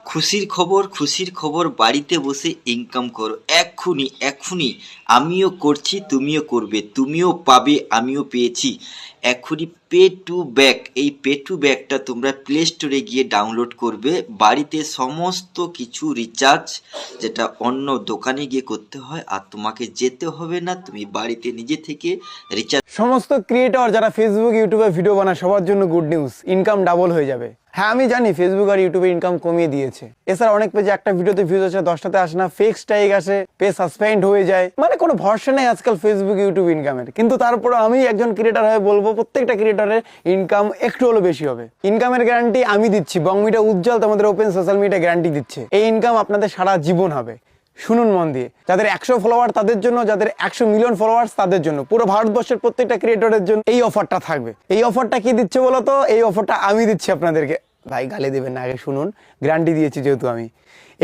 খুশির খবর বাড়িতে বসে ইনকাম করো এক্ষুনি আমিও করছি, তুমিও করবে, তুমিও পাবে, আমিও পেয়েছি। এক্ষুনি পে টু ব্যাক, এই পে টু ব্যাকটা তোমরা প্লে স্টোরে গিয়ে ডাউনলোড করবে। বাড়িতে সমস্ত কিছু রিচার্জ যেটা অন্য দোকানে গিয়ে করতে হয়, আর তোমাকে যেতে হবে না, তুমি বাড়িতে নিজে থেকে রিচার্জ। সমস্ত ক্রিয়েটর যারা ফেসবুক ইউটিউবে ভিডিও বানায় সবার জন্য গুড নিউজ, ইনকাম ডাবল হয়ে যাবে। হ্যাঁ আমি জানি ফেসবুক আর ইউটিউবে ইনকাম কমিয়ে দিয়েছে। এছাড়া অনেক পেজে একটা ভিডিওতে ভিউজ আসে, 10টাতে আসে না, ফেক স্ট্রাইক আসে, পেজ সাসপেন্ড হয়ে যায়, মানে কোনো ভরসা নেই আজকাল ফেসবুক ইউটিউব ইনকামের। কিন্তু তারপরে আমি একজন ক্রিয়েটর হয়ে বলবো প্রত্যেকটা ক্রিয়েটরের ইনকাম একটু হলো বেশি হবে। ইনকামের গ্যারান্টি আমি দিচ্ছি, বং মিডিয়া উজ্জ্বল তোমাদের ওপেন সোশ্যাল মিডিয়া গ্যারান্টি দিচ্ছে। এই ইনকাম আপনাদের সারা জীবন হবে। শুনুন মন দিয়ে, যাদের 100 ফলোয়ার তাদের জন্য, যাদের 100 মিলিয়ন ফলোয়ার্স তাদের জন্য, পুরো ভারতবর্ষের প্রত্যেকটা ক্রিয়েটরের জন্য এই অফারটা থাকবে। এই অফারটা কি দিচ্ছে বলতো? এই অফারটা আমি দিচ্ছি আপনাদেরকে। ভাই গালি দেবেন না, আগে শুনুন, গ্যারান্টি দিয়েছি যেহেতু আমি।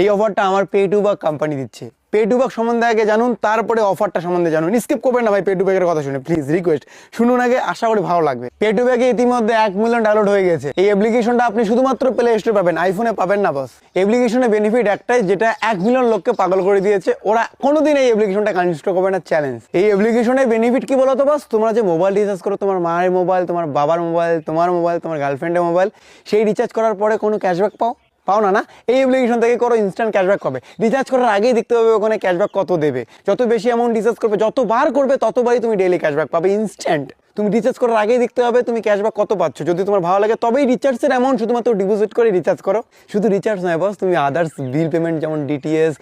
এই অফারটা আমার পে টু ব্যাক কোম্পানি দিচ্ছে। পে টু ব্যাক সম্বন্ধে আগে জানুন, তারপরে অফারটা সম্বন্ধে জানুন। স্কিপ করবেন না ভাই পে টু ব্যাকের কথা শুনে, প্লিজ রিকোয়েস্ট শুনুন আগে, আশা করি ভালো লাগবে। পে টু ব্যাকে ইতিমধ্যে 1 মিলিয়ন ডাউনলোড হয়ে গেছে। এই অ্যাপ্লিকেশনটা আপনি শুধুমাত্র প্লে স্টোরে পাবেন, আইফোনে পাবেন না বস। অ্যাপ্লিকেশনের বেনিফিট একটাই, যেটা 1 মিলিয়ন লোককে পাগল করে দিয়েছে, ওরা কোনোদিন এই অ্যাপ্লিকেশনটা আনইনস্টল করবে না, চ্যালেঞ্জ। এই অ্যাপ্লিকেশনের বেনিফিট কি বলতো বস? তোমরা যে মোবাইল রিচার্জ করো, তোমার মায়ের মোবাইল, তোমার বাবার মোবাইল, তোমার মোবাইল, তোমার গার্লফ্রেন্ডের মোবাইল, সেই রিচার্জ করার পরে কোনো ক্যাশব্যাক পাও না। এই অ্যাপ্লিকেশন থেকে করো, ইনস্ট্যান্ট ক্যাশব্যাক পাবে। রিচার্জ করার আগেই দেখতে পাবে ওখানে ক্যাশব্যাক কত দেবে। যত বেশি অ্যামাউন্ট রিচার্জ করবে, যতবার করবে ততবারই তুমি ডেইলি ক্যাশব্যাক পাবে, ইনস্ট্যান্ট। তুমি রিচার্জ করার আগেই দেখতে হবে তুমি ক্যাশব্যাক কত পাচ্ছ। যদি তোমার ভালো লাগে তবেই রিচার্জের অ্যামাউন্ট শুধুমাত্র ডিপোজিট করে রিচার্জ করো। শুধু রিচার্জ নয় বস, তুমি আদার্স বিল পেমেন্ট যেমন ডিটিএস,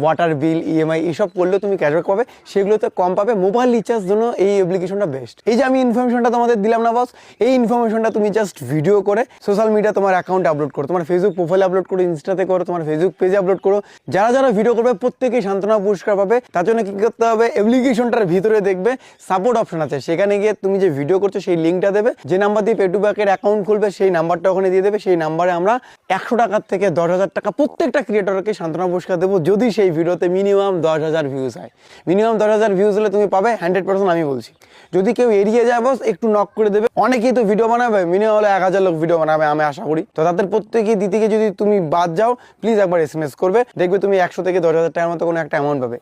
ওয়াটার বিল, ইএমআই এসব করলেও তুমি ক্যাশব্যাক পাবে, সেগুলোতে কম পাবে। মোবাইল রিচার্জ জন্য এই অ্যাপ্লিকেশনটা বেস্ট। এই যে আমি ইনফরমেশনটা তোমাদের দিলাম না বস, এই ইনফরমেশনটা তুমি জাস্ট ভিডিও করে সোশ্যাল মিডিয়া তোমার অ্যাকাউন্টে আপলোড করো, তোমার ফেসবুক প্রোফাইলে আপলোড করো, ইনস্টাতে করো, তোমার ফেসবুক পেজে আপলোড করো। যারা যারা ভিডিও করবে প্রত্যেকেই সান্ত্বনা পুরস্কার পাবে। তার জন্য কি করতে হবে? অ্যাপ্লিকেশনটার ভিতরে দেখবে সাপোর্ট অপশন আছে, সেখানে গিয়ে তুমি যে ভিডিও করছো সেই লিঙ্কটা দেবে। যে নাম্বার দিয়ে পে টু ব্যাকের অ্যাকাউন্ট খুলবে সেই নাম্বারটা ওখানে দিয়ে দেবে। সেই নাম্বারে আমরা 100 টাকার থেকে 10,000 টাকা প্রত্যেকটা ক্রিয়েটরকে সান্ত্বনা পুরস্কার দেবো, যদি সেই ভিডিওতে মিনিমাম 10,000 ভিউজ হয়। মিনিমাম 10,000 ভিউজ হলে তুমি পাবে 100%, আমি বলছি। যদি কেউ এড়িয়ে যায় বস, একটু নক করে দেবে। অনেকেই তো ভিডিও বানাবে, মিনিমাম হলে 1000 লোক ভিডিও বানাবে আমি আশা করি। তো তাদের প্রত্যেকেই দিতে গিয়ে যদি তুমি বাদ যাও, প্লিজ একবার SMS করবে, দেখবে তুমি 100 থেকে 10,000 টাকার মতো কোনো একটা অ্যামাউন্ট পাবে।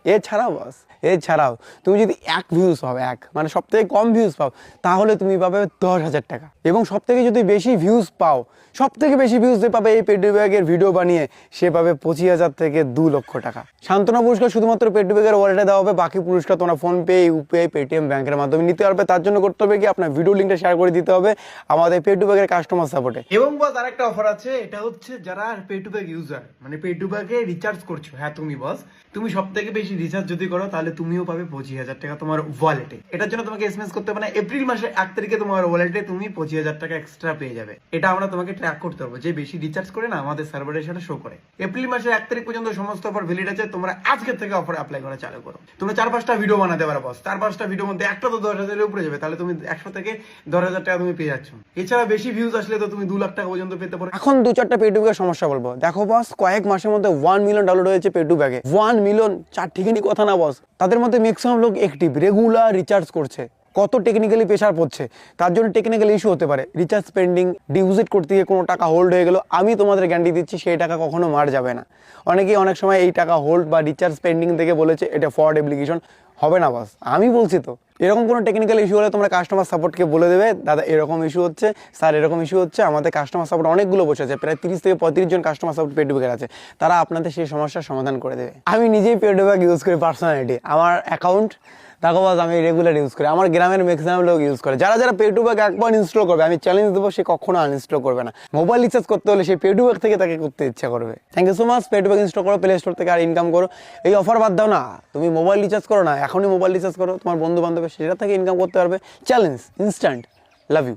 এছাড়াও তুমি যদি 1 ভিউজ পাও, মানে সব থেকে কম ভিউজ পাও, তাহলে তুমি পাবে 10,000 টাকা। এবং সব থেকে যদি বেশি ভিউজ পাও, সব থেকে বেশি ভিউজ যে পাবে এই পে টু ব্যাকের ভিডিও বানিয়ে, সে পাবে 25,000 থেকে 2 লক্ষ টাকা। সান্ত্বনা পুরস্কার শুধুমাত্র পে টু ব্যাকের ওয়ালেটে দেওয়া হবে, বাকি পুরস্কার তোমরা ফোনপে, ইউপিআই, পেটিএম, ব্যাংকের মাধ্যমে নিতে পারবে। তার জন্য করতে হবে কি, আপনার ভিডিও লিঙ্কটা শেয়ার করে দিতে হবে আমাদের পে টু ব্যাকের কাস্টমার সাপোর্টে। এবং বস আরেকটা অফার আছে, এটা হচ্ছে যারা পে টু ব্যাক ইউজার, মানে পে টু ব্যাকে রিচার্জ করছো। হ্যাঁ তুমি বস, তুমি সব থেকে বেশি রিচার্জ যদি করো, তাহলে তুমিও পাবে 25,000 টাকা তোমার ওয়ালেটে। এটার জন্য তোমাকে SMS করতে হবে না। এপ্রিল মাসের 1 তারিখে তোমার ওয়ালেটে তুমি 25,000 টাকা এক্সট্রা পেয়ে যাবে। এটা আমরা তোমাকে ট্র্যাক করতে হবে, যে বেশি রিচার্জ করে না আমাদের সার্ভারের সাথে শো করে। এপ্রিল মাসের 1 তারিখ পর্যন্ত সমস্ত অফার ভ্যালিড আছে। তোমরা আজকে থেকে অফার অ্যাপ্লাই করা চালু করো। তোমরা 4-5টা ভিডিও বানাতে পারো বস, 4-5টা ভিডিওর মধ্যে একটা তো 10,000 এর উপরে যাবে, তাহলে তুমি 100 থেকে 10,000 টাকা তুমি পেয়ে যাচ্ছ। এছাড়া বেশি ভিউজ আসলে তো তুমি 2 লাখ টাকা পর্যন্ত পেতে পারো। এখন 2-4টা পে টু ব্যাকের সমস্যা বলবো। দেখো বস, কয়েক মাসের মধ্যে 1 মিলিয়ন ডাউনলোড হয়েছে পে টু ব্যাকে। 1 মিলিয়ন, 4 ঠিকই কথা না বস। তাদের মধ্যে ম্যাক্সিমাম লোক অ্যাক্টিভ, রেগুলার রিচার্জ করছে। কত টেকনিক্যালি প্রেশার পড়ছে, তার জন্য টেকনিক্যাল ইস্যু হতে পারে। রিচার্জ পেন্ডিং, ডিপোজিট করতে গিয়ে কোনো টাকা হোল্ড হয়ে গেল, আমি তোমাদের গ্যারান্টি দিচ্ছি সেই টাকা কখনো মার যাবে না। অনেকেই অনেক সময় এই টাকা হোল্ড বা রিচার্জ পেন্ডিং থেকে বলেছে এটা ফ্রড অ্যাপ্লিকেশন, হবে না বস, আমি বলছি তো। এরকম কোনো টেকনিক্যাল ইস্যু হলে তোমরা কাস্টমার সাপোর্টকে বলে দেবে, দাদা এরকম ইস্যু হচ্ছে, স্যার এরকম ইস্যু হচ্ছে। আমাদের কাস্টমার সাপোর্ট অনেকগুলো বসে আছে, প্রায় 30 থেকে 35 জন কাস্টমার সাপোর্ট পে টু ব্যাকের আছে। তারা আপনাদের সেই সমস্যার সমাধান করে দেবে। আমি নিজেই পে টু ব্যাক ইউজ করি পার্সোনালিটি, আমার অ্যাকাউন্ট দেখো বস, আমি রেগুলার ইউজ করি। আমার গ্রামের ম্যাক্সিমাম লোক ইউজ করে। যারা যারা পে টু ব্যাক একবার ইনস্টল করবে, আমি চ্যালেঞ্জ দেবো, সে কখনো আনইনস্টল করবে না। মোবাইল রিচার্জ করতে হলে সেই পে টু ব্যাক থেকে তাকে করতে ইচ্ছা করবে। Thank you so much. Pay to back install করো প্লে স্টোর থেকে, আর ইনকাম করো। এই অফার বাদ দাও না, তুমি মোবাইল রিচার্জ করো না, এখনই মোবাইল রিচার্জ করো, তোমার বন্ধু বান্ধবের সেটা থেকে ইনকাম করতে পারবে। Challenge instant. Love you.